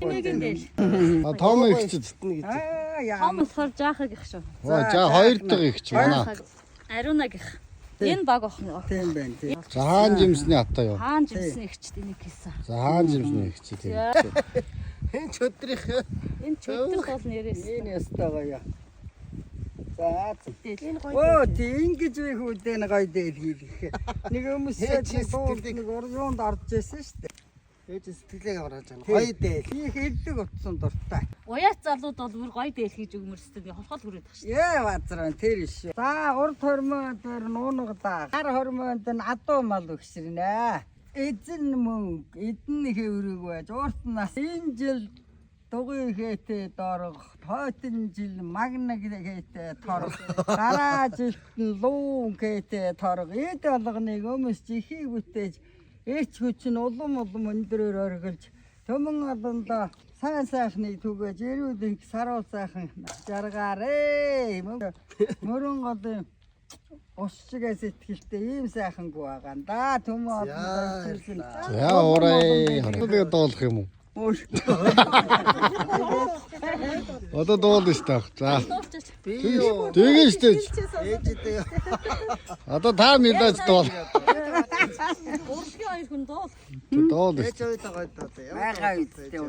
Нэг ингээл. Том ихчд. Том болохоор жаахаг их шүү. За хоёр дахь ихч манай. Ариуна гэх. Энэ баг охин. Тийм байна тийм. За хаан жимсний хата юу? Хаан жимсний ихчд энийг хийсэн. За хаан жимсний ихч тийм. Энэ чөдрих. Энэ чөтгөх бол нэрээс. Энэ ястаа гоё. За Энэ гоё. оо тийм ингэж би хүүдээ гоё дээр хийх. Нэг өмсөд нэг урьюунд орж ирсэн шүү дээ. Ээж сэтгэлээ гаргаж байгаа. Гоё дээр. Их элдэг утсан дуртай. Уяац залууд бол бүр гоё дээл хийж өгмөрсдөг. Холхол хүрээд тах шүү. Яа базраа тэр иш. За урд хормоо дээр нуунагда. Гар хормоонд нь адуу мал өгсрэнэ. Эзэн мөнгө, эдэн хэврэг байж урт нас энэ жил дугуй хээтэй дорог, тойтын жил магнаг хээтэй торог, дараа жилд нь луун хээтэй торог. Эд болгоныг өмс чихийг бүтээж эч хүч нь улам өндрөөр оргилж төмөн олондоо сайн сайхныг түгэж эрүүдийг саруул сайхан жаргаарэ. Мөрөн голын Ушчигээ сэтгэлтэй ийм сайхангүй байгаа юм да. Төмөө олон ирсэн. За ураа. Хатдаг доолох юм уу? Одоо доолно шүү дээ. За. Тэгээ шүү дээ. Ээжтэй. Одоо та мэдээж доол. Ургийн хоёр хүн доол. Доол. Ээж өөдөө гоё доо. Яага үсттэй.